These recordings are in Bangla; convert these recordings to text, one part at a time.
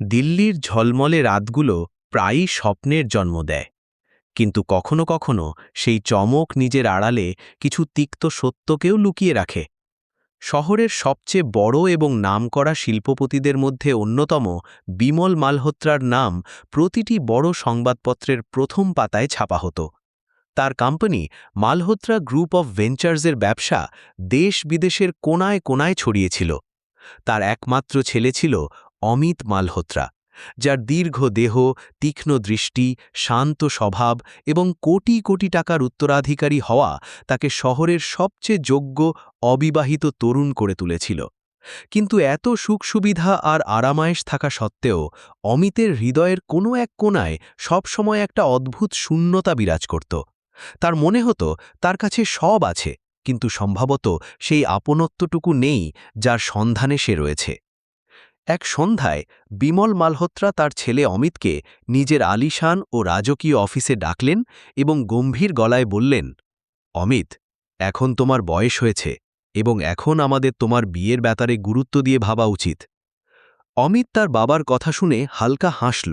দিল্লির ঝলমলে রাতগুলো প্রায়ই স্বপ্নের জন্ম দেয়, কিন্তু কখনো কখনো সেই চমক নিজের আড়ালে কিছু তিক্ত সত্যকেও লুকিয়ে রাখে। শহরের সবচেয়ে বড় এবং নামকরা শিল্পপতিদের মধ্যে অন্যতম বিমল মালহোত্রার নাম প্রতিটি বড় সংবাদপত্রের প্রথম পাতায় ছাপা হতো। তার কোম্পানি মালহোত্রা গ্রুপ অফ ভেঞ্চার্সের ব্যবসা দেশ বিদেশের কোনায় কোনায় ছড়িয়েছিল। তার একমাত্র ছেলে ছিল অমিত মালহোত্রা, যার দীর্ঘ দেহ, তীক্ষ্ণ দৃষ্টি, শান্ত স্বভাব এবং কোটি কোটি টাকার উত্তরাধিকারী হওয়া তাকে শহরের সবচেয়ে যোগ্য অবিবাহিত তরুণ করে তুলেছিল। কিন্তু এত সুখ সুবিধা আর আরামায়েশ থাকা সত্ত্বেও অমিতের হৃদয়ের কোনো এক কোণায় সবসময় একটা অদ্ভুত শূন্যতা বিরাজ করত। তার মনে হতো তার কাছে সব আছে, কিন্তু সম্ভবত সেই আপনত্বটুকু নেই যার সন্ধানে সে রয়েছে। এক সন্ধ্যায় বিমল মালহোত্রা তার ছেলে অমিতকে নিজের আলিশান ও রাজকীয় অফিসে ডাকলেন এবং গম্ভীর গলায় বললেন, অমিত, এখন তোমার বয়স হয়েছে এবং এখন আমাদের তোমার বিয়ের ব্যাপারে গুরুত্ব দিয়ে ভাবা উচিত। অমিত তার বাবার কথা শুনে হালকা হাসল,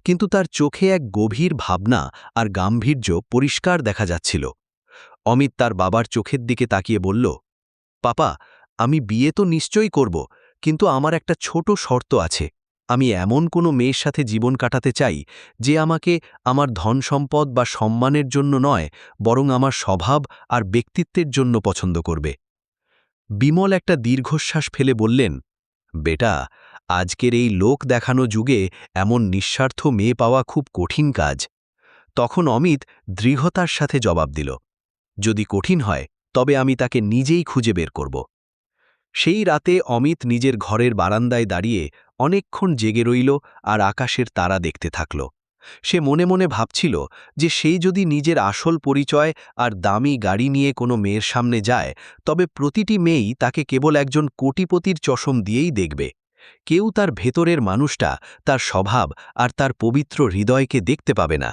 কিন্তু তার চোখে এক গভীর ভাবনা আর গাম্ভীর্য পরিষ্কার দেখা যাচ্ছিল। অমিত তার বাবার চোখের দিকে তাকিয়ে বলল, পাপা, আমি বিয়ে তো নিশ্চয়ই করব, কিন্তু আমার একটা ছোট শর্ত আছে। আমি এমন কোনো মেয়ের সাথে জীবন কাটাতে চাই যে আমাকে আমার ধন সম্পদ বা সম্মানের জন্য নয়, বরং আমার স্বভাব আর ব্যক্তিত্বের জন্য পছন্দ করবে। বিমল একটা দীর্ঘশ্বাস ফেলে বললেন, বেটা, আজকের এই লোক দেখানো যুগে এমন নিঃস্বার্থ মেয়ে পাওয়া খুব কঠিন কাজ। তখন অমিত দৃঢ়তার সাথে জবাব দিল, যদি কঠিন হয় তবে আমি তাকে নিজেই খুঁজে বের করব। সেই রাতে অমিত নিজের ঘরের বারান্দায় দাঁড়িয়ে অনেকক্ষণ জেগে রইল আর আকাশের তারা দেখতে থাকল। সে মনে মনে ভাবছিল যে সেই যদি নিজের আসল পরিচয় আর দামি গাড়ি নিয়ে কোনো মেয়ের সামনে যায়, তবে প্রতিটি মেয়েই তাকে কেবল একজন কোটিপতির চশম দিয়েই দেখবে। কেউ তার ভেতরের মানুষটা, তার স্বভাব আর তার পবিত্র হৃদয়কে দেখতে পাবে না।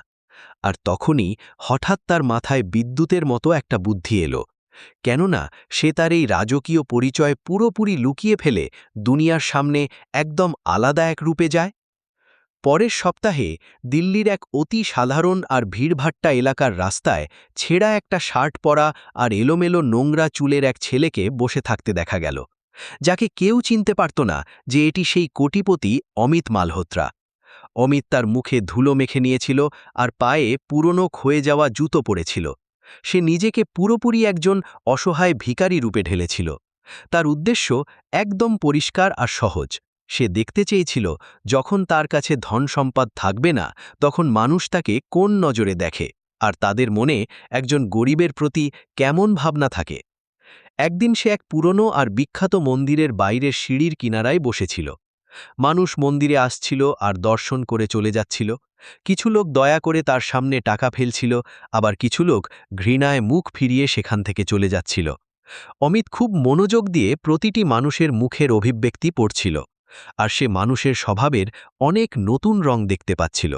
আর তখনই হঠাৎ তার মাথায় বিদ্যুতের মতো একটা বুদ্ধি এলো। কেননা সে তার এই রাজকীয় পরিচয় পুরোপুরি লুকিয়ে ফেলে দুনিয়ার সামনে একদম আলাদা এক রূপে যায়। পরের সপ্তাহে দিল্লির এক অতি সাধারণ আর ভিড়ভাট্টা এলাকার রাস্তায় ছেঁড়া একটা শার্ট পরা আর এলোমেলো নোংরা চুলের এক ছেলেকে বসে থাকতে দেখা গেল, যাকে কেউ চিনতে পারত না যে এটি সেই কোটিপতি অমিত মালহোত্রা। অমিত তার মুখে ধুলো মেখে নিয়েছিল আর পায়ে পুরনো ক্ষয়ে যাওয়া জুতো পরেছিল। সে নিজেকে পুরোপুরি একজন অসহায় ভিখারি রূপে ঢেলেছিল। তার উদ্দেশ্য একদম পরিষ্কার আর সহজ। সে দেখতে চেয়েছিল যখন তার কাছে ধন সম্পদ থাকবে না, তখন মানুষ তাকে কোন নজরে দেখে আর তাদের মনে একজন গরিবের প্রতি কেমন ভাবনা থাকে। একদিন সে এক পুরনো আর বিখ্যাত মন্দিরের বাইরের সিঁড়ির কিনারায় বসেছিল। মানুষ মন্দিরে আসছিল আর দর্শন করে চলে যাচ্ছিল। কিছু লোক দয়া করে তার সামনে টাকা ফেলছিল, আবার কিছু লোক ঘৃণায় মুখ ফিরিয়ে সেখান থেকে চলে যাচ্ছিল। অমিত খুব মনোযোগ দিয়ে প্রতিটি মানুষের মুখের অভিব্যক্তি পড়ছিল, আর সে মানুষের স্বভাবের অনেক নতুন রং দেখতে পাচ্ছিল।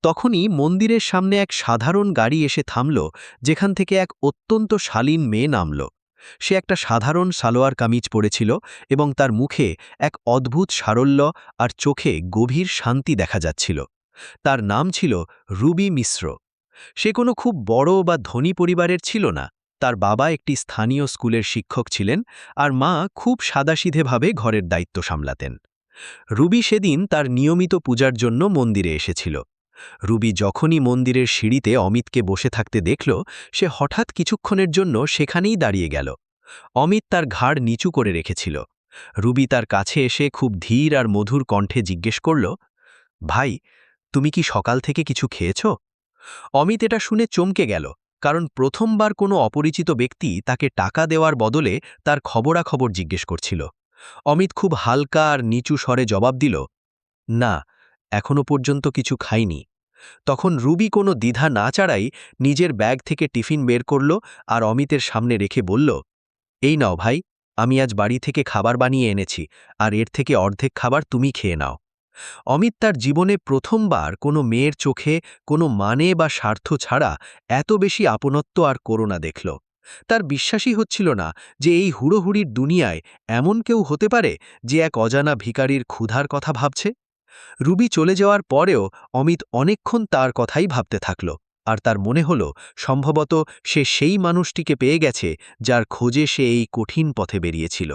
তখনই মন্দিরের সামনে এক সাধারণ গাড়ি এসে থামল, যেখান থেকে এক অত্যন্ত শালীন মেয়ে নামল। সে একটা সাধারণ সালোয়ার কামিজ পরেছিল এবং তার মুখে এক অদ্ভুত সারল্য আর চোখে গভীর শান্তি দেখা যাচ্ছিল। তার নাম ছিল রুবি মিশ্র। সে কোনো খুব বড় বা ধনী পরিবারের ছিল না। তার বাবা একটি স্থানীয় স্কুলের শিক্ষক ছিলেন আর মা খুব সাদাসিধেভাবে ঘরের দায়িত্ব সামলাতেন। রুবি সেদিন তার নিয়মিত পূজার জন্য মন্দিরে এসেছিল। রুবি যখনই মন্দিরের সিঁড়িতে অমিতকে বসে থাকতে দেখল, সে হঠাৎ কিছুক্ষণের জন্য সেখানেই দাঁড়িয়ে গেল। অমিত তার ঘাড় নিচু করে রেখেছিল। রুবি তার কাছে এসে খুব ধীর আর মধুর কণ্ঠে জিজ্ঞেস করল, ভাই, তুমি কি সকাল থেকে কিছু খেয়েছ? অমিত এটা শুনে চমকে গেল, কারণ প্রথমবার কোনো অপরিচিত ব্যক্তি তাকে টাকা দেওয়ার বদলে তার খবরাখবর জিজ্ঞেস করছিল। অমিত খুব হালকা আর নিচু স্বরে জবাব দিল, না, এখনো পর্যন্ত কিছু খাইনি। তখন রুবি কোনো দ্বিধা না ছাড়াই নিজের ব্যাগ থেকে টিফিন বের করল আর অমিতের সামনে রেখে বলল, এই নাও ভাই, আমি আজ বাড়ি থেকে খাবার বানিয়ে এনেছি, আর এর থেকে অর্ধেক খাবার তুমি খেয়ে নাও। অমিত তার জীবনে প্রথমবার কোনো মেয়ের চোখে কোনো মানে বা স্বার্থ ছাড়া এত বেশি আপনত্ব আর করুণা দেখল। তার বিশ্বাসই হচ্ছিল না যে এই হুড়োহুড়ির দুনিয়ায় এমন কেউ হতে পারে যে এক অজানা ভিখারির ক্ষুধার কথা ভাবছে। রুবি চলে যাওয়ার পরেও অমিত অনেকক্ষণ তার কথাই ভাবতে থাকল, আর তার মনে হল সম্ভবত সে সেই মানুষটিকে পেয়ে গেছে যার খোঁজে সে এই কঠিন পথে বেরিয়েছিল।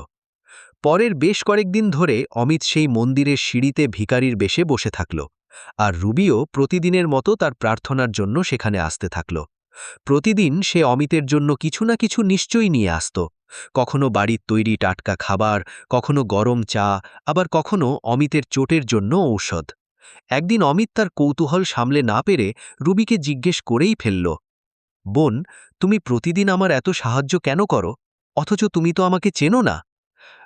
পরের বেশ কয়েকদিন ধরে অমিত সেই মন্দিরের সিঁড়িতে ভিখারির বেশে বসে থাকল, আর রুবিও প্রতিদিনের মতো তার প্রার্থনার জন্য সেখানে আসতে থাকল। প্রতিদিন সে অমিতের জন্য কিছু না কিছু নিশ্চয়ই নিয়ে আসত, কখনো বাড়ির তৈরি টাটকা খাবার, কখনো গরম চা, আবার কখনো অমিতের চোটের জন্য ঔষধ। একদিন অমিত তার কৌতূহল সামলে না পেরে রুবিকে জিজ্ঞেস করেই ফেলল, বোন, তুমি প্রতিদিন আমার এত সাহায্য কেন করো, অথচ তুমি তো আমাকে চেনো না?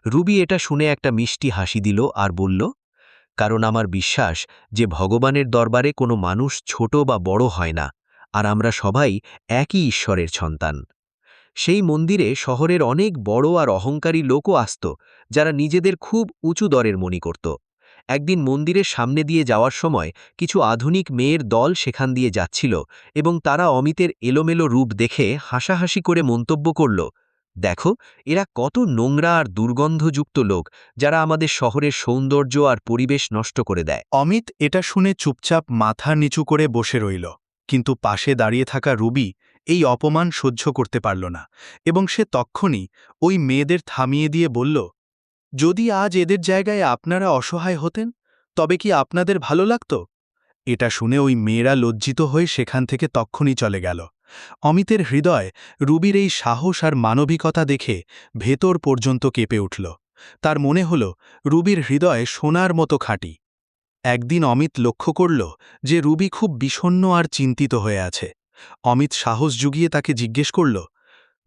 রুবি এটা শুনে একটা মিষ্টি হাসি দিল আর বলল, কারণ আমার বিশ্বাস যে ভগবানের দরবারে কোনো মানুষ ছোট বা বড় হয় না, আর আমরা সবাই একই ঈশ্বরের সন্তান। সেই মন্দিরে শহরের অনেক বড় আর অহংকারী লোকও আসত, যারা নিজেদের খুব উঁচু দরের মনি করত। একদিন মন্দিরের সামনে দিয়ে যাওয়ার সময় কিছু আধুনিক মেয়ের দল সেখান দিয়ে যাচ্ছিল, এবং তারা অমিতের এলোমেলো রূপ দেখে হাসাহাসি করে মন্তব্য করল, দেখো, এরা কত নোংরা আর দুর্গন্ধযুক্ত লোক, যারা আমাদের শহরের সৌন্দর্য আর পরিবেশ নষ্ট করে দেয়। অমিত এটা শুনে চুপচাপ মাথা নিচু করে বসে রইল, কিন্তু পাশে দাঁড়িয়ে থাকা রুবি এই অপমান সহ্য করতে পারল না, এবং সে তক্ষুনি ওই মেয়েদের থামিয়ে দিয়ে বলল, যদি আজ এদের জায়গায় আপনারা অসহায় হতেন, তবে কি আপনাদের ভালো লাগত? এটা শুনে ওই মেয়েরা লজ্জিত হয়ে সেখান থেকে তক্ষুনি চলে গেল। অমিতের হৃদয় রুবির এই সাহস আর মানবিকতা দেখে ভেতর পর্যন্ত কেঁপে উঠল। তার মনে হল রুবির হৃদয় সোনার মতো খাঁটি। একদিন অমিত লক্ষ্য করল যে রুবি খুব বিষণ্ণ আর চিন্তিত হয়ে আছে। অমিত সাহস জুগিয়ে তাকে জিজ্ঞেস করল,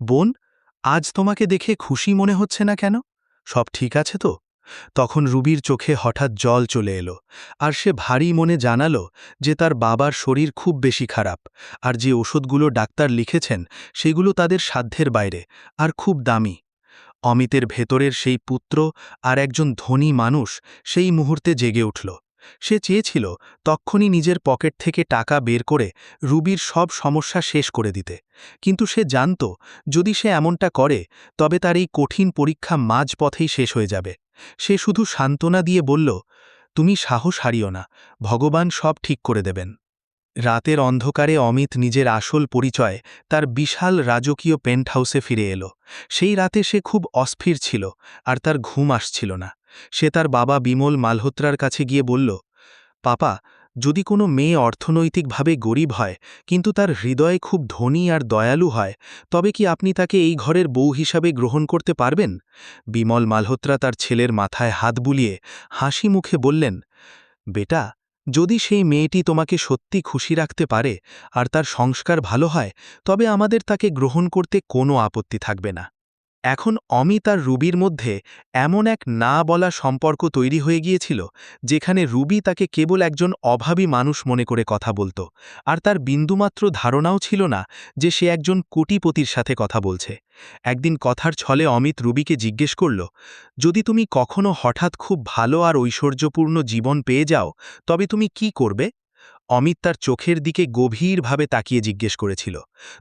বোন, আজ তোমাকে দেখে খুশি মনে হচ্ছে না কেন? সব ঠিক আছে তো? তখন রুবির চোখে হঠাৎ জল চলে এলো, আর সে ভারী মনে জানালো যে তার বাবার শরীর খুব বেশি খারাপ, আর যে ওষুধগুলো ডাক্তার লিখেছেন সেগুলো তাদের সাধ্যের বাইরে আর খুব দামি। অমিতের ভেতরের সেই পুত্র আর একজন ধনী মানুষ সেই মুহূর্তে জেগে উঠল। সে চেয়েছিল তক্ষুনি নিজের পকেট থেকে টাকা বের করে রুবির সব সমস্যা শেষ করে দিতে, কিন্তু সে জানত যদি সে এমনটা করে তবে তার এই কঠিন পরীক্ষা মাঝপথেই শেষ হয়ে যাবে। সে শুধু সান্ত্বনা দিয়ে বলল, তুমি সাহস হারিও না, ভগবান সব ঠিক করে দেবেন। রাতের অন্ধকারে অমিত নিজের আসল পরিচয় তার বিশাল রাজকীয় পেন্ট হাউসে ফিরে এলো। সেই রাতে সে খুব অস্থির ছিল, আর তার ঘুম আসছিল না। সে তার বাবা বিমল মালহোত্রার কাছে গিয়ে বলল, পাপা, যদি কোনো মেয়ে অর্থনৈতিকভাবে গরিব হয় কিন্তু তার হৃদয়ে খুব ধনী আর দয়ালু হয়, তবে কি আপনি তাকে এই ঘরের বউ হিসাবে গ্রহণ করতে পারবেন? বিমল মালহোত্রা তার ছেলের মাথায় হাত বুলিয়ে হাসি মুখে বললেন, বেটা, যদি সেই মেয়েটি তোমাকে সত্যি খুশি রাখতে পারে আর তার সংস্কার ভালো হয়, তবে আমাদের তাকে গ্রহণ করতে কোনো আপত্তি থাকবে না। এখন অমিত আর রুবির মধ্যে এমন এক না বলা সম্পর্ক তৈরি হয়ে গিয়েছিল, যেখানে রুবি তাকে কেবল একজন অভাবী মানুষ মনে করে কথা বলত, আর তার বিন্দুমাত্র ধারণাও ছিল না যে সে একজন কোটিপতির সাথে কথা বলছে। একদিন কথার ছলে অমিত রুবিকে জিজ্ঞেস করল, যদি তুমি কখনো হঠাৎ খুব ভালো আর ঐশ্বর্যপূর্ণ জীবন পেয়ে যাও, তবে তুমি কি করবে? অমিত তার চোখের দিকে গভীরভাবে তাকিয়ে জিজ্ঞেস করেছিল।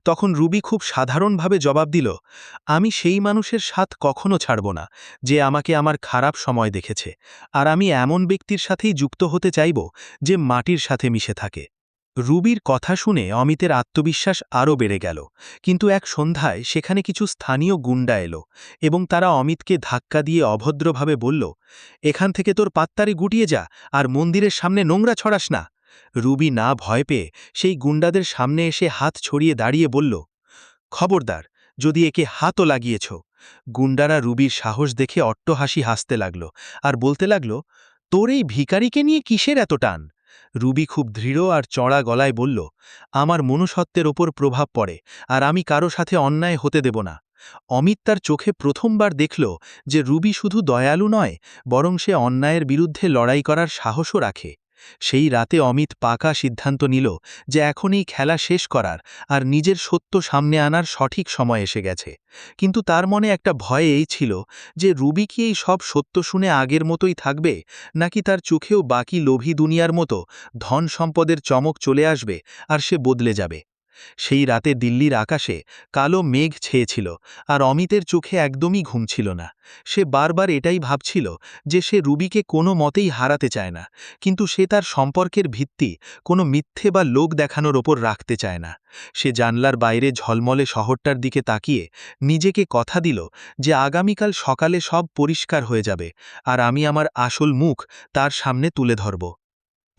তখন রুবি খুব সাধারণভাবে জবাব দিল, আমি সেই মানুষের সাথ কখনো ছাড়ব না যে আমাকে আমার খারাপ সময় দেখেছে, আর আমি এমন ব্যক্তির সাথেই যুক্ত হতে চাইব যে মাটির সাথে মিশে থাকে। রুবির কথা শুনে অমিতের আত্মবিশ্বাস আরও বেড়ে গেল, কিন্তু এক সন্ধ্যায় সেখানে কিছু স্থানীয় গুন্ডা এলো, এবং তারা অমিতকে ধাক্কা দিয়ে অভদ্রভাবে বলল, এখান থেকে তোর পাত্তারি গুটিয়ে যা, আর মন্দিরের সামনে নোংরা ছড়াস না। রুবি না ভয় পেয়ে সেই গুন্ডাদের সামনে এসে হাত ছড়িয়ে দাঁড়িয়ে বলল, খবরদার, যদি একে হাতও লাগিয়েছ। গুন্ডারা রুবির সাহস দেখে অট্টহাসি হাসতে লাগল, আর বলতে লাগল, তোর এই ভিখারিকে নিয়ে কিসের এত টান? রুবি খুব দৃঢ় আর চড়া গলায় বলল, আমার মনুষ্যত্বের ওপর প্রভাব পড়ে, আর আমি কারো সাথে অন্যায় হতে দেব না। অমিত তার চোখে প্রথমবার দেখল যে রুবি শুধু দয়ালু নয়, বরং সে অন্যায়ের বিরুদ্ধে লড়াই করার সাহসও রাখে। সেই রাতে অমিত পাকা সিদ্ধান্ত নিল যে এখন এই খেলা শেষ করার আর নিজের সত্য সামনে আনার সঠিক সময় এসে গেছে। কিন্তু তার মনে একটা ভয় এই ছিল যে রুবি কি এই সব সত্য শুনে আগের মতোই থাকবে, নাকি তার চোখেও বাকি লোভী দুনিয়ার মতো ধন সম্পদের চমক চলে আসবে আর সে বদলে যাবে। সেই রাতে দিল্লির আকাশে কালো মেঘ ছেয়েছিল, আর অমিতের চোখে একদমই ঘুম ছিল না। সে বারবার এটাই ভাবছিল যে সে রুবিকে কোনো মতেই হারাতে চায় না, কিন্তু সে তার সম্পর্কের ভিত্তি কোনো মিথ্যে বা লোক দেখানোর ওপর রাখতে চায় না। সে জানলার বাইরে ঝলমলে শহরটার দিকে তাকিয়ে নিজেকে কথা দিল যে আগামীকাল সকালে সব পরিষ্কার হয়ে যাবে, আর আমি আমার আসল মুখ তার সামনে তুলে ধরব।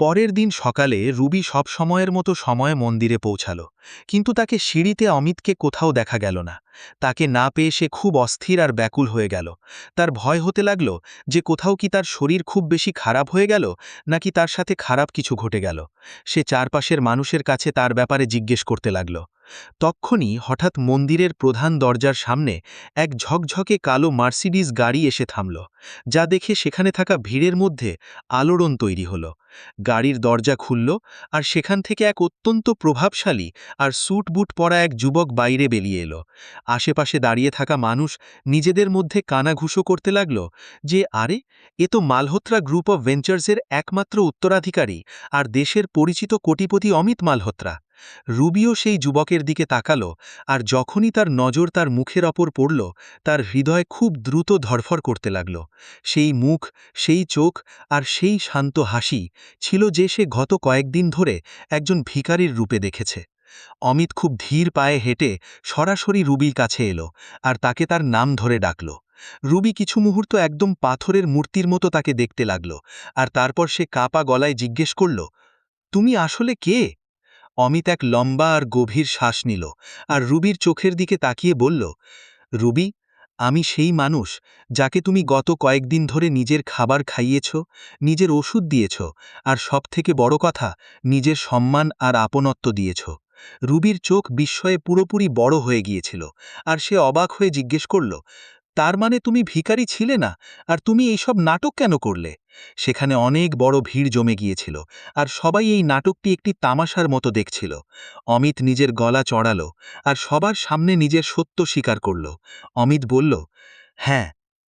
পরের দিন সকালে রুবি সব সময়ের মতো সময়ে মন্দিরে পৌঁছালো, কিন্তু তাকে সিঁড়িতে অমিতকে কোথাও দেখা গেল না। তাকে না পেয়ে সে খুব অস্থির আর ব্যাকুল হয়ে গেল। তার ভয় হতে লাগল যে কোথাও কি তার শরীর খুব বেশি খারাপ হয়ে গেল, নাকি তার সাথে খারাপ কিছু ঘটে গেল। সে চারপাশের মানুষের কাছে তার ব্যাপারে জিজ্ঞেস করতে লাগল। তক্ষুনি হঠাৎ মন্দিরের প্রধান দরজার সামনে এক ঝকঝকে কালো মার্সিডিজ গাড়ি এসে থামল, যা দেখে সেখানে থাকা ভিড়ের মধ্যে আলোড়ন তৈরি হল। গাড়ির দরজা খুলল, আর সেখান থেকে এক অত্যন্ত প্রভাবশালী আর স্যুট বুট পরা এক যুবক বাইরে বেরিয়ে এলো। আশেপাশে দাঁড়িয়ে থাকা মানুষ নিজেদের মধ্যে কানাঘুষো করতে লাগল যে আরে, এ তো মালহোত্রা গ্রুপ অফ ভেঞ্চার্সের একমাত্র উত্তরাধিকারী আর দেশের পরিচিত কোটিপতি অমিত মালহোত্রা। রুবিও সেই যুবকের দিকে তাকালো, আর যখনই তার নজর তার মুখের ওপর পড়ল, তার হৃদয় খুব দ্রুত ধড়ফড় করতে লাগল। সেই মুখ, সেই চোখ আর সেই শান্ত হাসি ছিল যে সে গত কয়েকদিন ধরে একজন ভিখারির রূপে দেখেছে। অমিত খুব ধীর পায়ে হেঁটে সরাসরি রুবির কাছে এলো, আর তাকে তার নাম ধরে ডাকল। রুবি কিছু মুহূর্ত একদম পাথরের মূর্তির মতো তাকে দেখতে লাগল, আর তারপর সে কাঁপা গলায় জিজ্ঞেস করল, তুমি আসলে কে? অমিত এক লম্বা আর গভীর শ্বাস নিল, আর রুবির চোখের দিকে তাকিয়ে বলল, রুবি, আমি সেই মানুষ যাকে তুমি গত কয়েকদিন ধরে নিজের খাবার খাইয়েছ, নিজের ওষুধ দিয়েছ, আর সবথেকে বড় কথা, নিজের সম্মান আর আপনত্ব দিয়েছ। রুবির চোখ বিস্ময়ে পুরোপুরি বড় হয়ে গিয়েছিল, আর সে অবাক হয়ে জিজ্ঞেস করল, তার মানে তুমি ভিখারি ছিলে না, আর তুমি এইসব নাটক কেন করলে? সেখানে অনেক বড় ভিড় জমে গিয়েছিল, আর সবাই এই নাটকটি একটি তামাশার মতো দেখছিল। অমিত নিজের গলা চড়াল, আর সবার সামনে নিজের সত্য স্বীকার করল। অমিত বলল, হ্যাঁ,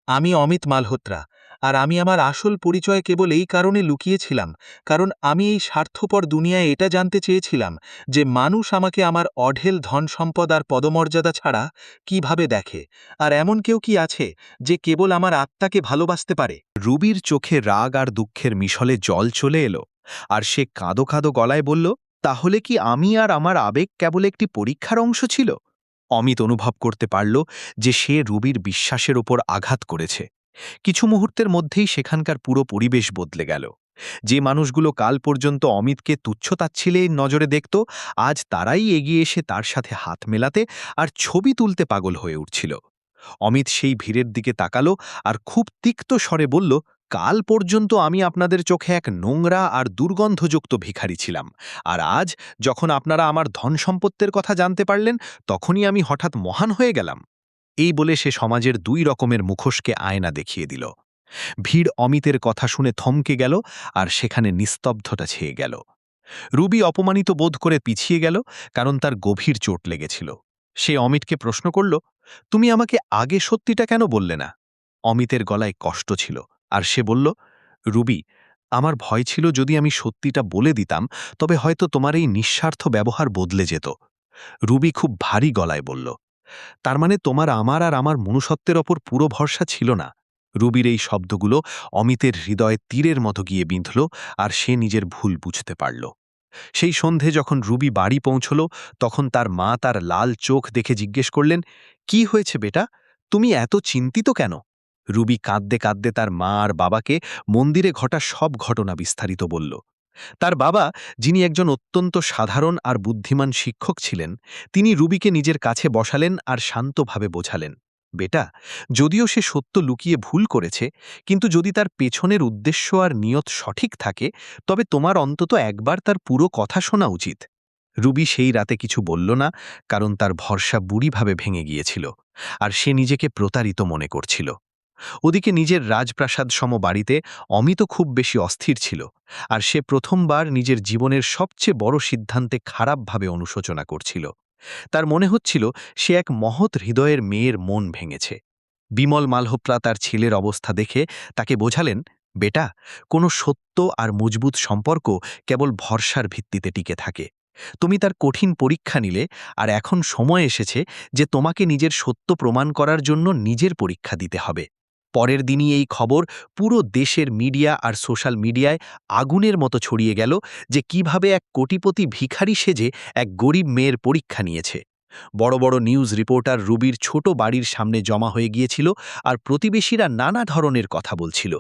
আমি অমিত মালহোত্রা, আর আমি আমার আসল পরিচয় কেবল এই কারণে লুকিয়েছিলাম, কারণ আমি এই স্বার্থপর দুনিয়ায় এটা জানতে চেয়েছিলাম যে মানুষ আমাকে আমার অঢেল ধন সম্পদ আর পদমর্যাদা ছাড়া কিভাবে দেখে, আর এমন কেউ কি আছে যে কেবল আমার আত্মাকে ভালোবাসতে পারে। রুবির চোখে রাগ আর দুঃখের মিশলে জল চলে এলো, আর সে কাঁদো কাঁদো গলায় বলল, তাহলে কি আমি আর আমার আবেগ কেবল একটি পরীক্ষার অংশ ছিল? অমিত অনুভব করতে পারল যে সে রুবির বিশ্বাসের ওপর আঘাত করেছে। কিছু মুহূর্তের মধ্যেই সেখানকার পুরো পরিবেশ বদলে গেল। যে মানুষগুলো কাল পর্যন্ত অমিতকে তুচ্ছতাচ্ছিলের নজরে দেখত, আজ তারাই এগিয়ে এসে তার সাথে হাত মেলাতে আর ছবি তুলতে পাগল হয়ে উঠছিল। অমিত সেই ভিড়ের দিকে তাকালো আর খুব তিক্ত স্বরে বলল, কাল পর্যন্ত আমি আপনাদের চোখে এক নোংরা আর দুর্গন্ধযুক্ত ভিখারি ছিলাম, আর আজ যখন আপনারা আমার ধন সম্পত্তির কথা জানতে পারলেন, তখনই আমি হঠাৎ মহান হয়ে গেলাম। এই বলে সে সমাজের দুই রকমের মুখোশকে আয়না দেখিয়ে দিল। ভিড় অমিতের কথা শুনে থমকে গেল, আর সেখানে নিস্তব্ধতা ছেয়ে গেল। রুবি অপমানিত বোধ করে পিছিয়ে গেল, কারণ তার গভীর চোট লেগেছিল। সে অমিতকে প্রশ্ন করল, তুমি আমাকে আগে সত্যিটা কেন বললে না? অমিতের গলায় কষ্ট ছিল, আর সে বলল, রুবি, আমার ভয় ছিল যদি আমি সত্যিটা বলে দিতাম তবে হয়তো তোমার এই নিঃস্বার্থ ব্যবহার বদলে যেত। রুবি খুব ভারী গলায় বলল, তার মানে তোমার আমার আর আমার মনুষ্যত্বের ওপর পুরো ভরসা ছিল না? রুবির এই শব্দগুলো অমিতের হৃদয়ে তীরের মতো গিয়ে বিঁধল, আর সে নিজের ভুল বুঝতে পারল। সেই সন্ধে যখন রুবি বাড়ি পৌঁছল, তখন তার মা তার লাল চোখ দেখে জিজ্ঞেস করলেন, কি হয়েছে বেটা, তুমি এত চিন্তিত কেন? রুবি কাঁদতে কাঁদতে তার মা আর বাবাকে মন্দিরে ঘটা সব ঘটনা বিস্তারিত বলল। তার বাবা, যিনি একজন অত্যন্ত সাধারণ আর বুদ্ধিমান শিক্ষক ছিলেন, তিনি রুবিকে নিজের কাছে বসালেন আর শান্তভাবে বোঝালেন, বেটা, যদিও সে সত্য লুকিয়ে ভুল করেছে, কিন্তু যদি তার পেছনের উদ্দেশ্য আর নিয়ত সঠিক থাকে, তবে তোমার অন্তত একবার তার পুরো কথা শোনা উচিত। রুবি সেই রাতে কিছু বলল না, কারণ তার ভরসা বুড়িভাবে ভেঙে গিয়েছিল, আর সে নিজেকে প্রতারিত মনে করছিল। ওদিকে নিজের রাজপ্রাসাদ সম বাড়িতে অমিত খুব বেশি অস্থির ছিল, আর সে প্রথমবার নিজের জীবনের সবচেয়ে বড় সিদ্ধান্তে খারাপভাবে অনুশোচনা করছিল। তার মনে হচ্ছিল সে এক মহৎ হৃদয়ের মেয়ের মন ভেঙেছে। বিমল মালহোত্রা তার ছেলের অবস্থা দেখে তাকে বোঝালেন, বেটা, কোনো সত্য আর মজবুত সম্পর্ক কেবল ভরসার ভিত্তিতে টিকে থাকে। তুমি তার কঠিন পরীক্ষা নিলে, আর এখন সময় এসেছে যে তোমাকে নিজের সত্য প্রমাণ করার জন্য নিজের পরীক্ষা দিতে হবে। পরের দিনই এই খবর পুরো দেশের মিডিয়া আর সোশ্যাল মিডিয়ায় আগুনের মতো ছড়িয়ে গেল যে কিভাবে এক কোটিপতি ভিখারি সেজে এক গরিব মেয়ের পরীক্ষা নিয়েছে। বড় বড় নিউজ রিপোর্টার রুবির ছোট বাড়ির সামনে জমা হয়ে গিয়েছিল, আর প্রতিবেশীরা নানা ধরনের কথা বলছিল।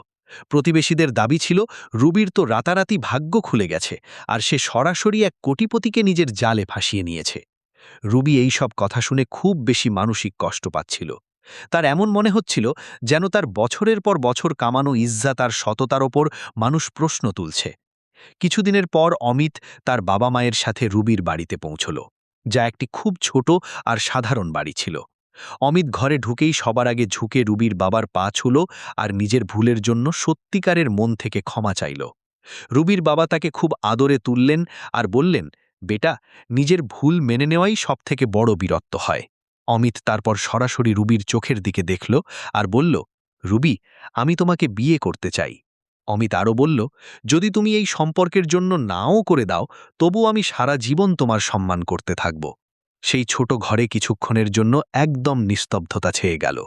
প্রতিবেশীদের দাবি ছিল রুবির তো রাতারাতি ভাগ্য খুলে গেছে, আর সে সরাসরি এক কোটিপতিকে নিজের জালে ফাঁসিয়ে নিয়েছে। রুবি এই সব কথা শুনে খুব বেশি মানসিক কষ্ট পাচ্ছিল। তার এমন মনে হচ্ছিল যেন তার বছরের পর বছর কামানো ইজ্জাত আর সততার ওপর মানুষ প্রশ্ন তুলছে। কিছুদিনের পর অমিত তার বাবা মায়ের সাথে রুবির বাড়িতে পৌঁছল, যা একটি খুব ছোট আর সাধারণ বাড়ি ছিল। অমিত ঘরে ঢুকেই সবার আগে ঝুঁকে রুবির বাবার পা ছুঁল আর নিজের ভুলের জন্য সত্যিকারের মন থেকে ক্ষমা চাইল। রুবির বাবা তাকে খুব আদরে তুললেন আর বললেন, বেটা, নিজের ভুল মেনে নেওয়াই সবথেকে বড় বীরত্ব হয়। অমিত তারপর সরাসরি রুবির চোখের দিকে দেখল আর বলল, রুবি, আমি তোমাকে বিয়ে করতে চাই। অমিত আরও বলল, যদি তুমি এই সম্পর্কের জন্য নাও করে দাও, তবু আমি সারা জীবন তোমার সম্মান করতে থাকব। সেই ছোট ঘরে কিছুক্ষণের জন্য একদম নিস্তব্ধতা ছেয়ে গেল।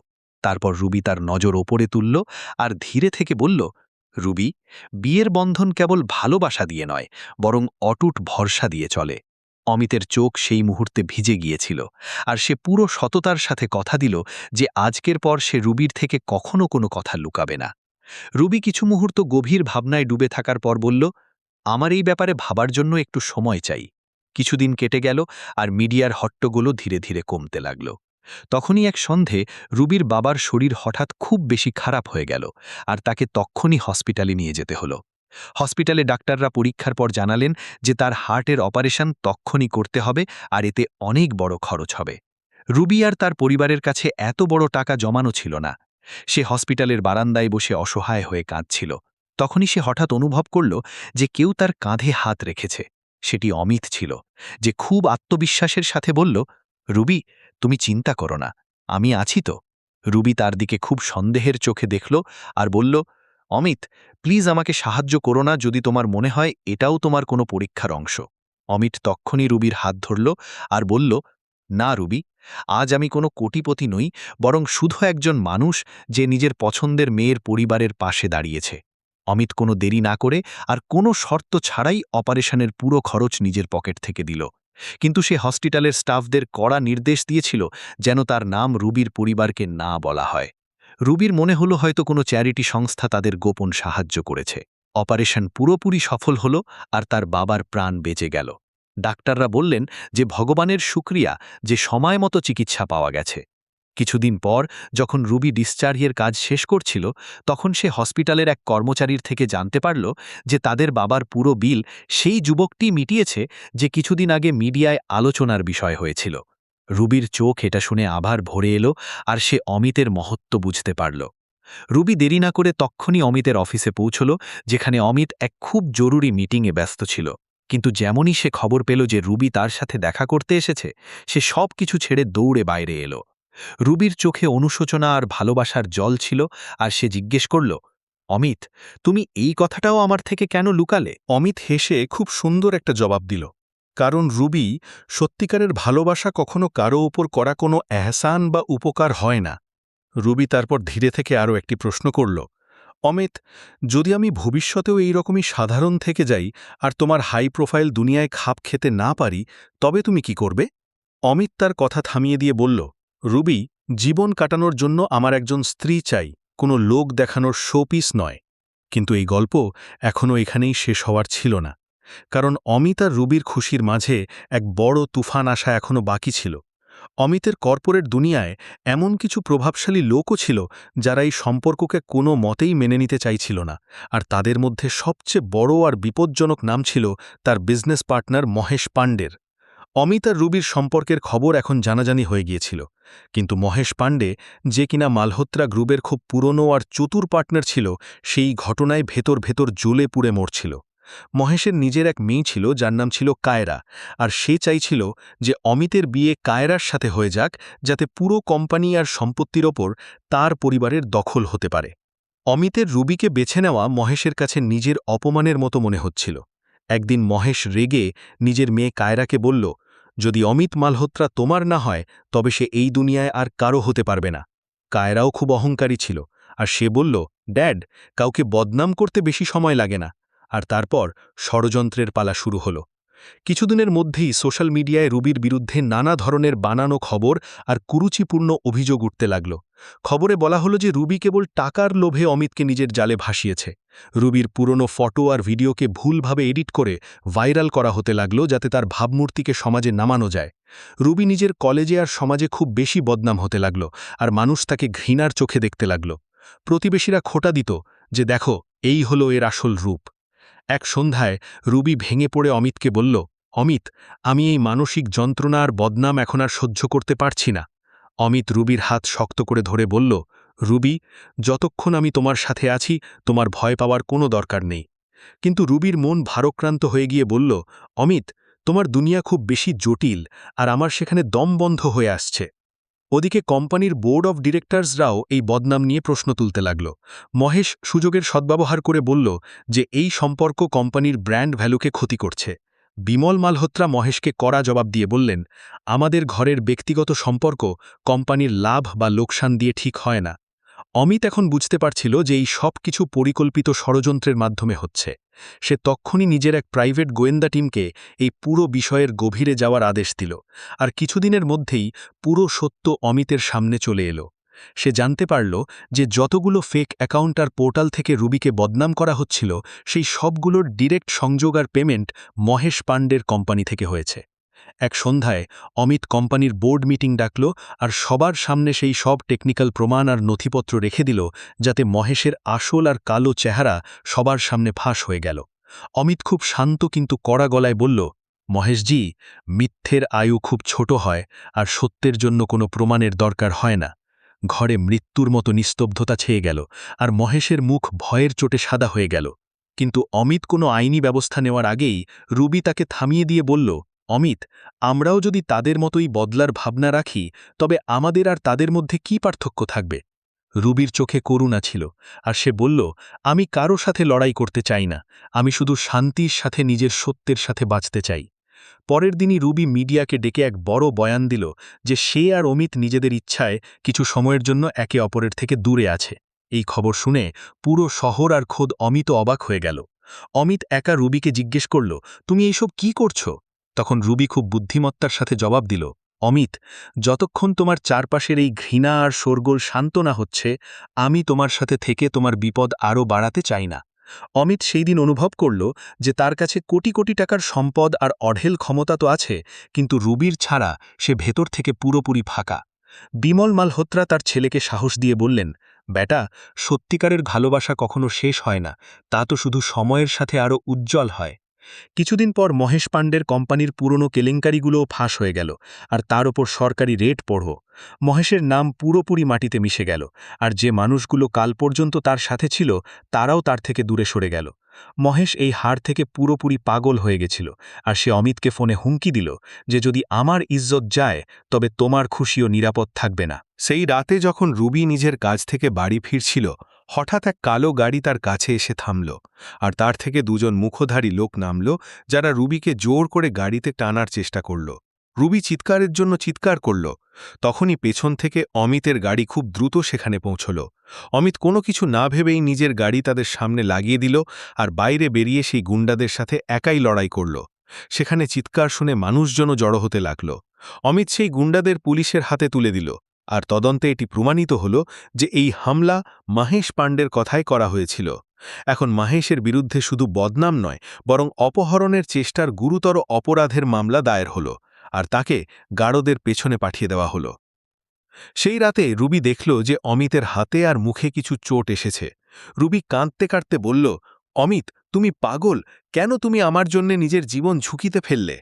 তারপর রুবি তার নজর ওপরে তুলল আর ধীরে থেকে বলল, রুবি, বিয়ের বন্ধন কেবল ভালোবাসা দিয়ে নয়, বরং অটুট ভরসা দিয়ে চলে। অমিতের চোখ সেই মুহূর্তে ভিজে গিয়েছিল, আর সে পুরো সততার সাথে কথা দিল যে আজকের পর সে রুবির থেকে কখনো কোনো কথা লুকাবে না। রুবি কিছু মুহূর্ত গভীর ভাবনায় ডুবে থাকার পর বলল, আমার এই ব্যাপারে ভাবার জন্য একটু সময় চাই। কিছুদিন কেটে গেল, আর মিডিয়ার হট্টগোলও ধীরে ধীরে কমতে লাগল। তখনই এক সন্ধে রুবির বাবার শরীর হঠাৎ খুব বেশি খারাপ হয়ে গেল, আর তাকে তক্ষুনি হসপিটালে নিয়ে যেতে হলো। হসপিটালে ডাক্তাররা পরীক্ষার পর জানালেন যে তার হার্টের অপারেশন তক্ষুনি করতে হবে, আর এতে অনেক বড় খরচ হবে। রুবি আর তার পরিবারের কাছে এত বড় টাকা জমানো ছিল না। সে হসপিটালের বারান্দায় বসে অসহায় হয়ে কাঁদছিল। তখনই সে হঠাৎ অনুভব করল যে কেউ তার কাঁধে হাত রেখেছে। সেটি অমিত ছিল, যে খুব আত্মবিশ্বাসের সাথে বলল, রুবি, তুমি চিন্তা করো না, আমি আছি তো। রুবি তার দিকে খুব সন্দেহের চোখে দেখল আর বলল, অমিত, প্লিজ আমাকে সাহায্য করো না যদি তোমার মনে হয় এটাও তোমার কোনো পরীক্ষার অংশ। অমিত তক্ষুনি রুবির হাত ধরল আর বলল, না রুবি, আজ আমি কোনো কোটিপতি নই, বরং শুধু একজন মানুষ যে নিজের পছন্দের মেয়ের পরিবারের পাশে দাঁড়িয়েছে। অমিত কোনো দেরি না করে আর কোনো শর্ত ছাড়াই অপারেশনের পুরো খরচ নিজের পকেট থেকে দিল। কিন্তু সে হসপিটালের স্টাফদের কড়া নির্দেশ দিয়েছিল যেন তার নাম রুবির পরিবারকে না বলা হয়। রুবির মনে হলো হয়তো কোনো চ্যারিটি সংস্থা তাদের গোপন সাহায্য করেছে। অপারেশন পুরোপুরি সফল হলো, আর তার বাবার প্রাণ বেঁচে গেল। ডাক্তাররা বললেন যে ভগবানের শুকরিয়া যে সময় মতো চিকিৎসা পাওয়া গেছে। কিছুদিন পর যখন রুবি ডিসচার্জের কাজ শেষ করছিল, তখন সে হসপিটালের এক কর্মচারীর থেকে জানতে পারল যে তাদের বাবার পুরো বিল সেই যুবকটি মিটিয়েছে যে কিছুদিন আগে মিডিয়ায় আলোচনার বিষয় হয়েছিল। রুবির চোখ এটা শুনে আবার ভরে এলো, আর সে অমিতের মহত্ব বুঝতে পারল। রুবি দেরি না করে তক্ষুনি অমিতের অফিসে পৌঁছল, যেখানে অমিত এক খুব জরুরি মিটিংয়ে ব্যস্ত ছিল। কিন্তু যেমনই সে খবর পেল যে রুবি তার সাথে দেখা করতে এসেছে, সে সব কিছু ছেড়ে দৌড়ে বাইরে এলো। রুবির চোখে অনুশোচনা আর ভালোবাসার জল ছিল, আর সে জিজ্ঞেস করল, অমিত, তুমি এই কথাটাও আমার থেকে কেন লুকালে? অমিত হেসে খুব সুন্দর একটা জবাব দিল, কারণ রুবি, সত্যিকারের ভালোবাসা কখনো কারো উপর করা কোনো এহসান বা উপকার হয় না। রুবি তারপর ধীরে থেকে আরও একটি প্রশ্ন করল, অমিত, যদি আমি ভবিষ্যতেও এই রকমই সাধারণ থেকে যাই আর তোমার হাই প্রোফাইল দুনিয়ায় খাপ খেতে না পারি, তবে তুমি কি করবে? অমিত তার কথা থামিয়ে দিয়ে বলল, রুবি, জীবন কাটানোর জন্য আমার একজন স্ত্রী চাই, কোনো লোক দেখানোর শোপিস নয়। কিন্তু এই গল্প এখনও এখানেই শেষ হওয়ার ছিল না, কারণ অমিত আর রুবির খুশির মাঝে এক বড় তুফান আসা এখনও বাকি ছিল। অমিতের কর্পোরেট দুনিয়ায় এমন কিছু প্রভাবশালী লোকও ছিল যারা এই সম্পর্ককে কোনো মতেই মেনে নিতে চাইছিল না, আর তাদের মধ্যে সবচেয়ে বড় আর বিপজ্জনক নাম ছিল তার বিজনেস পার্টনার মহেশ পাণ্ডের। অমিত আর রুবির সম্পর্কের খবর এখন জানাজানি হয়ে গিয়েছিল, কিন্তু মহেশ পাণ্ডে, যে কিনা মালহোত্রা গ্রুপের খুব পুরনো আর চতুর পার্টনার ছিল, সেই ঘটনায় ভেতর ভেতর জ্বলে পুড়ে মরছিল। মহেশের নিজের এক মেয়ে ছিল যার নাম ছিল কায়রা, আর সে চাইছিল যে অমিতের বিয়ে কায়রার সাথে হয়ে যাক, যাতে পুরো কোম্পানি আর সম্পত্তির ওপর তার পরিবারের দখল হতে পারে। অমিতের রুবিকে বেছে নেওয়া মহেশের কাছে নিজের অপমানের মতো মনে হচ্ছিল। একদিন মহেশ রেগে নিজের মেয়ে কায়রাকে বলল, যদি অমিত মালহোত্রা তোমার না হয় তবে সে এই দুনিয়ায় আর কারো হতে পারবে না। কায়রাও খুব অহংকারী ছিল, আর সে বলল, ড্যাড, কাউকে বদনাম করতে বেশি সময় লাগে না। আর তারপর ষড়যন্ত্রের পালা শুরু হলো। কিছুদিনের মধ্যেই সোশ্যাল মিডিয়ায় রুবির বিরুদ্ধে নানা ধরনের বানানো খবর আর কুরুচিপূর্ণ অভিযোগ উঠতে লাগল। খবরে বলা হলো যে রুবি কেবল টাকার লোভে অমিতকে নিজের জালে ভাসিয়েছে। রুবির পুরনো ফটো আর ভিডিওকে ভুলভাবে এডিট করে ভাইরাল করা হতে লাগল, যাতে তার ভাবমূর্তিকে সমাজে নামানো যায়। রুবি নিজের কলেজে আর সমাজে খুব বেশি বদনাম হতে লাগল, আর মানুষ তাকে ঘৃণার চোখে দেখতে লাগল। প্রতিবেশীরা খোঁটা দিত যে দেখো, এই হলো এর আসল রূপ। এক সন্ধ্যায় রুবি ভেঙে পড়ে অমিতকে বলল, অমিত, আমি এই মানসিক যন্ত্রণা আর বদনাম এখন আর সহ্য করতে পারছি না। অমিত রুবির হাত শক্ত করে ধরে বলল, রুবি, যতক্ষণ আমি তোমার সাথে আছি তোমার ভয় পাওয়ার কোনো দরকার নেই। কিন্তু রুবির মন ভারাক্রান্ত হয়ে গিয়ে বলল, অমিত, তোমার দুনিয়া খুব বেশি জটিল, আর আমার সেখানে দম বন্ধ হয়ে আসছে। ওদিকে কোম্পানির বোর্ড অফ ডিরেক্টরসরাও এই বদনাম নিয়ে প্রশ্ন তুলতে লাগল। মহেশ সুযোগের সদ্ব্যবহার করে বলল যে এই সম্পর্ক কোম্পানির ব্র্যান্ড ভ্যালুকে ক্ষতি করছে। বিমল মালহোত্রা মহেশকে কড়া জবাব দিয়ে বললেন, আমাদের ঘরের ব্যক্তিগত সম্পর্ক কোম্পানির লাভ বা লোকসান দিয়ে ঠিক হয় না। অমিত এখন বুঝতে পারছিল যে এই সব কিছু পরিকল্পিত ষড়যন্ত্রের মাধ্যমে হচ্ছে। সে তক্ষুনি নিজের এক প্রাইভেট গোয়েন্দা টিমকে এই পুরো বিষয়ের গভীরে যাওয়ার আদেশ দিল, আর কিছুদিনের মধ্যেই পুরো সত্য অমিতের সামনে চলে এলো। সে জানতে পারল যে যতগুলো ফেক অ্যাকাউন্ট আর পোর্টাল থেকে রুবিকে বদনাম করা হচ্ছিল, সেই সবগুলোর ডিরেক্ট সংযোগ আর পেমেন্ট মহেশ পাণ্ডের কোম্পানি থেকে হয়েছে। এক সন্ধ্যায় অমিত কোম্পানির বোর্ড মিটিং ডাকল, আর সবার সামনে সেই সব টেকনিক্যাল প্রমাণ আর নথিপত্র রেখে দিল, যাতে মহেশের আসল আর কালো চেহারা সবার সামনে ফাঁস হয়ে গেল। অমিত খুব শান্ত কিন্তু কড়া গলায় বলল, মহেশজি, মিথ্যের আয়ু খুব ছোট হয়, আর সত্যের জন্য কোনো প্রমাণের দরকার হয় না। ঘরে মৃত্যুর মতো নিস্তব্ধতা ছেয়ে গেল, আর মহেশের মুখ ভয়ের চোটে সাদা হয়ে গেল। কিন্তু অমিত কোনো আইনি ব্যবস্থা নেওয়ার আগেই রুবি তাকে থামিয়ে দিয়ে বলল, অমিত, আমরাও যদি তাদের মতোই বদলার ভাবনা রাখি, তবে আমাদের আর তাদের মধ্যে কি পার্থক্য থাকবে? রুবির চোখে করুণা ছিল, আর সে বলল, আমি কারো সাথে লড়াই করতে চাই না, আমি শুধু শান্তির সাথে নিজের সত্যের সাথে বাঁচতে চাই। পরের দিনই রুবি মিডিয়াকে ডেকে এক বড় বয়ান দিল যে সে আর অমিত নিজেদের ইচ্ছায় কিছু সময়ের জন্য একে অপরের থেকে দূরে আছে। এই খবর শুনে পুরো শহর আর খোদ অমিত অবাক হয়ে গেল। অমিত একা রুবিকে জিজ্ঞেস করল, তুমি এইসব কি করছো? তখন রুবি খুব বুদ্ধিমত্তার সাথে জবাব দিল, অমিত, যতক্ষণ তোমার চারপাশের এই ঘৃণা আর শোরগোল শান্ত না হচ্ছে, আমি তোমার সাথে থেকে তোমার বিপদ আরও বাড়াতে চাই না। অমিত সেই দিন অনুভব করল যে তার কাছে কোটি কোটি টাকার সম্পদ আর অঢেল ক্ষমতা তো আছে, কিন্তু রুবির ছাড়া সে ভেতর থেকে পুরোপুরি ফাঁকা। বিমল মালহোত্রা তার ছেলেকে সাহস দিয়ে বললেন, বেটা, সত্যিকারের ভালোবাসা কখনো শেষ হয় না, তা তো শুধু সময়ের সাথে আরও উজ্জ্বল হয়। কিছুদিন পর মহেশ পাণ্ডের কোম্পানির পুরনো কেলেঙ্কারিগুলোও ফাঁস হয়ে গেল, আর তার ওপর সরকারি রেড পড়ল। মহেশের নাম পুরোপুরি মাটিতে মিশে গেল, আর যে মানুষগুলো কাল পর্যন্ত তার সাথে ছিল তারাও তার থেকে দূরে সরে গেল। মহেশ এই হার থেকে পুরোপুরি পাগল হয়ে গেছিল, আর সে অমিতকে ফোনে হুমকি দিল যে যদি আমার ইজ্জত যায় তবে তোমার খুশিও নিরাপদ থাকবে না। সেই রাতে যখন রুবি নিজের কাজ থেকে বাড়ি ফিরছিল, হঠাৎ এক কালো গাড়ি তার কাছে এসে থামল, আর তার থেকে দুজন মুখোধারী লোক নামল, যারা রুবিকে জোর করে গাড়িতে টানার চেষ্টা করল। রুবি চিৎকারের জন্য চিৎকার করল। তখনই পেছন থেকে অমিতের গাড়ি খুব দ্রুত সেখানে পৌঁছল। অমিত কোনো কিছু না ভেবেই নিজের গাড়ি তাদের সামনে লাগিয়ে দিল, আর বাইরে বেরিয়ে সেই গুন্ডাদের সাথে একাই লড়াই করল। সেখানে চিৎকার শুনে মানুষজনও জড়ো হতে লাগল। অমিত সেই গুন্ডাদের পুলিশের হাতে তুলে দিল, আর তদন্তে এটি প্রমাণিত হল যে এই হামলা মহেশ পাণ্ডের কথাই করা হয়েছিল। এখন মহেশের বিরুদ্ধে শুধু বদনাম নয়, বরং অপহরণের চেষ্টার গুরুতর অপরাধের মামলা দায়ের হল, আর তাকে গারদের পেছনে পাঠিয়ে দেওয়া হল। সেই রাতে রুবি দেখল যে অমিতের হাতে আর মুখে কিছু চোট এসেছে। রুবি কাঁদতে কাঁদতে বলল, অমিত, তুমি পাগল, কেন তুমি আমার জন্য নিজের জীবন ঝুঁকিতে ফেললে?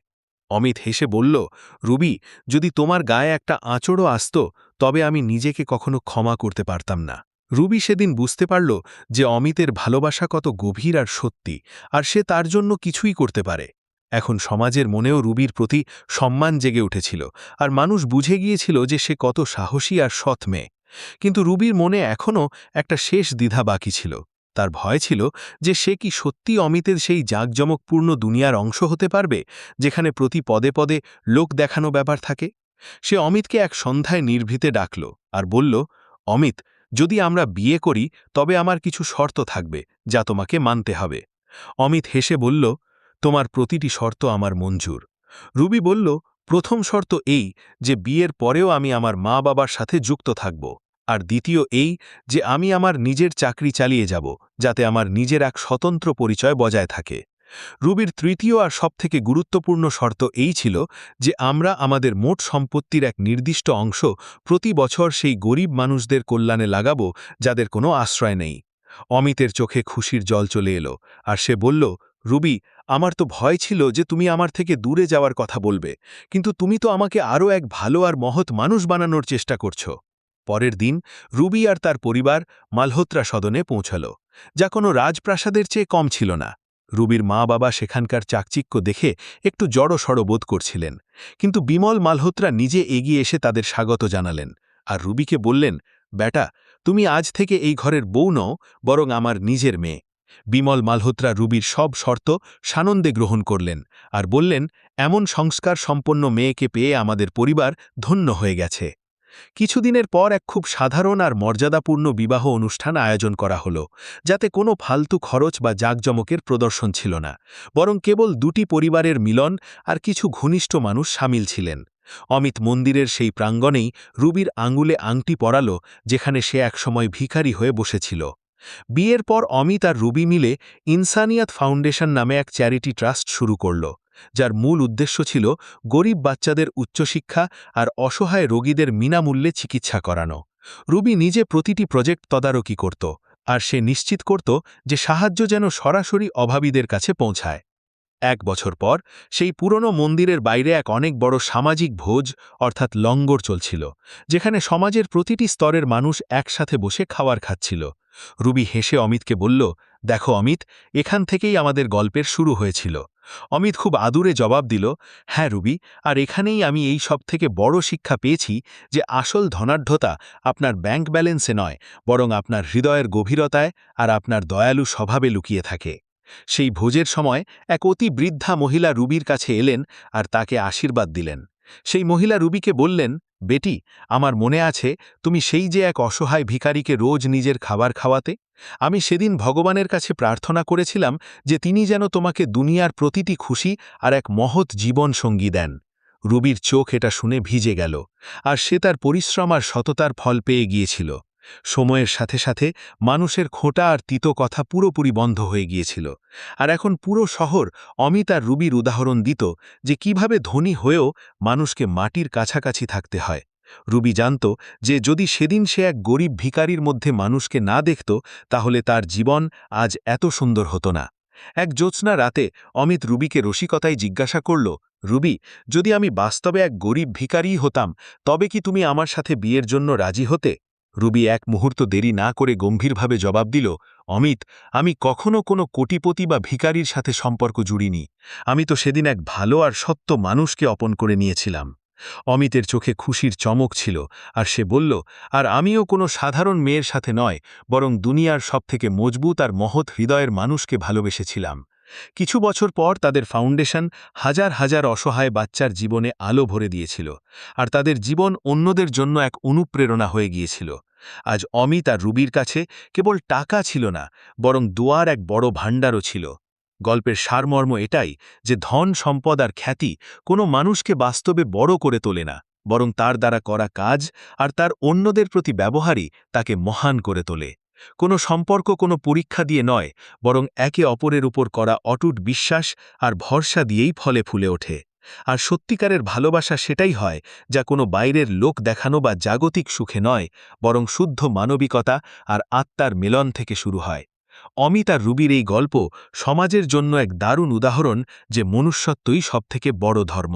অমিত হেসে বলল, রুবি, যদি তোমার গায়ে একটা আঁচড়ও আসত, তবে আমি নিজেকে কখনো ক্ষমা করতে পারতাম না। রুবি সেদিন বুঝতে পারল যে অমিতের ভালোবাসা কত গভীর আর সত্যি, আর সে তার জন্য কিছুই করতে পারে। এখন সমাজের মনেও রুবির প্রতি সম্মান জেগে উঠেছিল, আর মানুষ বুঝে গিয়েছিল যে সে কত সাহসী আর সৎ মেয়ে। কিন্তু রুবির মনে এখনও একটা শেষ দ্বিধা বাকি ছিল। তার ভয় ছিল যে সে কি সত্যি অমিতের সেই জাঁকজমকপূর্ণ দুনিয়ার অংশ হতে পারবে, যেখানে প্রতি পদে পদে লোক দেখানো ব্যাপার থাকে। সে অমিতকে এক সন্ধ্যায় নির্ভীতে ডাকল আর বলল, অমিত, যদি আমরা বিয়ে করি তবে আমার কিছু শর্ত থাকবে যা তোমাকে মানতে হবে। অমিত হেসে বলল, তোমার প্রতিটি শর্ত আমার মঞ্জুর। রুবি বলল, প্রথম শর্ত এই যে বিয়ের পরেও আমি আমার মা বাবার সাথে যুক্ত থাকব, আর দ্বিতীয় এই যে আমি আমার নিজের চাকরি চালিয়ে যাব, যাতে আমার নিজের এক স্বতন্ত্র পরিচয় বজায় থাকে। রুবির তৃতীয় আর সবথেকে গুরুত্বপূর্ণ শর্ত এই ছিল যে আমরা আমাদের মোট সম্পত্তির এক নির্দিষ্ট অংশ প্রতি বছর সেই গরিব মানুষদের কল্যাণে লাগাব যাদের কোনো আশ্রয় নেই। অমিতের চোখে খুশির জল চলে এলো, আর সে বলল, রুবি, আমার তো ভয় ছিল যে তুমি আমার থেকে দূরে যাওয়ার কথা বলবে, কিন্তু তুমি তো আমাকে আরও এক ভালো আর মহৎ মানুষ বানানোর চেষ্টা করছো। পরের দিন রুবি আর তার পরিবার মালহোত্রা সদনে পৌঁছল, যা কোনো রাজপ্রাসাদের চেয়ে কম ছিল না। রুবির মা বাবা সেখানকার চাকচিক্য দেখে একটু জড়সড় বোধ করছিলেন, কিন্তু বিমল মালহোত্রা নিজে এগিয়ে এসে তাদের স্বাগত জানালেন আর রুবিকে বললেন, বেটা, তুমি আজ থেকে এই ঘরের বউ নও, বরং আমার নিজের মেয়ে। বিমল মালহোত্রা রুবির সব শর্ত সানন্দে গ্রহণ করলেন আর বললেন, এমন সংস্কার সম্পন্ন মেয়েকে পেয়ে আমাদের পরিবার ধন্য হয়ে গেছে। কিছুদিনের পর এক খুব সাধারণ আর মর্যাদাপূর্ণ বিবাহ অনুষ্ঠান আয়োজন করা হল, যাতে কোনো ফালতু খরচ বা জাঁকজমকের প্রদর্শন ছিল না, বরং কেবল দুটি পরিবারের মিলন আর কিছু ঘনিষ্ঠ মানুষ সামিল ছিলেন। অমিত মন্দিরের সেই প্রাঙ্গণেই রুবির আঙুলে আংটি পরাল, যেখানে সে একসময় ভিখারি হয়ে বসেছিল। বিয়ের পর অমিত আর রুবি মিলে ইনসানিয়াত ফাউন্ডেশন নামে এক চ্যারিটি ট্রাস্ট শুরু করল, যার মূল উদ্দেশ্য ছিল গরিব বাচ্চাদের উচ্চশিক্ষা আর অসহায় রোগীদের বিনামূল্যে চিকিৎসা করানো। রুবি নিজে প্রতিটি প্রজেক্ট তদারকি করত, আর সে নিশ্চিত করত যে সাহায্য যেন সরাসরি অভাবীদের কাছে পৌঁছায়। 1 বছর পর সেই পুরনো মন্দিরের বাইরে এক অনেক বড় সামাজিক ভোজ অর্থাৎ লঙ্গর চলছিল, যেখানে সমাজের প্রতিটি স্তরের মানুষ একসাথে বসে খাবার খাচ্ছিল। রুবি হেসে অমিতকে বলল, দেখো অমিত, এখান থেকেই আমাদের গল্পের শুরু হয়েছিল। অমিত খুব আদুরে জবাব দিল, হ্যাঁ রুবি, আর এখানেই আমি এই সব থেকে বড় শিক্ষা পেয়েছি যে আসল ধনাঢ্যতা আপনার ব্যাংক ব্যালেন্সে নয়, বরং আপনার হৃদয়ের গভীরতায় আর আপনার দয়ালু স্বভাবে লুকিয়ে থাকে। সেই ভোজের সময় এক অতি বৃদ্ধা মহিলা রুবির কাছে এলেন আর তাকে আশীর্বাদ দিলেন। সেই মহিলা রুবিকে বললেন, বেটি, আমার মনে আছে তুমি সেই যে এক অসহায় ভিখারিকে রোজ নিজের খাবার খাওয়াতে। আমি সেদিন ভগবানের কাছে প্রার্থনা করেছিলাম যে তিনি যেন তোমাকে দুনিয়ার প্রতিটি খুশি আর এক মহৎ জীবন সঙ্গী দেন। রুবির চোখ এটা শুনে ভিজে গেল, আর সে তার পরিশ্রম আর সততার ফল পেয়ে গিয়েছিল। সময়ের সাথে সাথে মানুষের খোঁটা আর তিতো কথা পুরোপুরি বন্ধ হয়ে গিয়েছিল, আর এখন পুরো শহর অমিত আর রুবির উদাহরণ দিত যে কিভাবে ধনী হয়েও মানুষকে মাটির কাছাকাছি থাকতে হয়। রুবি জানত যে যদি সেদিন সে এক গরিব ভিখারির মধ্যে মানুষকে না দেখত, তাহলে তার জীবন আজ এত সুন্দর হতো না। এক জ্যোৎস্না রাতে অমিত রুবিকে রসিকতায় জিজ্ঞাসা করল, রুবি, যদি আমি বাস্তবে এক গরিব ভিখারিই হতাম, তবে কি তুমি আমার সাথে বিয়ের জন্য রাজি হতে? রুবি এক মুহূর্ত দেরি না করে গম্ভীরভাবে জবাব দিল, অমিত, আমি কখনো কোনো কোটিপতি বা ভিখারির সাথে সম্পর্ক জুড়িনি। আমি তো সেদিন এক ভালো আর সত্য মানুষকে অপন করে নিয়েছিলাম। অমিতের চোখে খুশির চমক ছিল, আর সে বলল, আর আমিও কোনো সাধারণ মেয়ের সাথে নয়, বরং দুনিয়ার সবথেকে মজবুত আর মহৎ হৃদয়ের মানুষকে ভালোবেসেছিলাম। কিছু বছর পর তাদের ফাউন্ডেশন হাজার হাজার অসহায় বাচ্চার জীবনে আলো ভরে দিয়েছিল, আর তাদের জীবন অন্যদের জন্য এক অনুপ্রেরণা হয়ে গিয়েছিল। আজ অমিত আর রুবির কাছে কেবল টাকা ছিল না, বরং দোয়ার এক বড় ভাণ্ডারও ছিল। গল্পের সারমর্ম এটাই যে ধন, সম্পদ আর খ্যাতি কোনো মানুষকে বাস্তবে বড় করে তোলে না, বরং তার দ্বারা করা কাজ আর তার অন্যদের প্রতি ব্যবহারই তাকে মহান করে তোলে। কোনো সম্পর্ক কোনো পরীক্ষা দিয়ে নয়, বরং একে অপরের উপর করা অটুট বিশ্বাস আর ভরসা দিয়েই ফলে ফুলে ওঠে। আর সত্যিকারের ভালোবাসা সেটাই হয় যা কোনো বাইরের লোক দেখানো বা জাগতিক সুখে নয়, বরং শুদ্ধ মানবিকতা আর আত্মার মিলন থেকে শুরু হয়। অমিত আর রুবির এই গল্প সমাজের জন্য এক দারুণ উদাহরণ যে মনুষ্যত্বই সবথেকে বড় ধর্ম।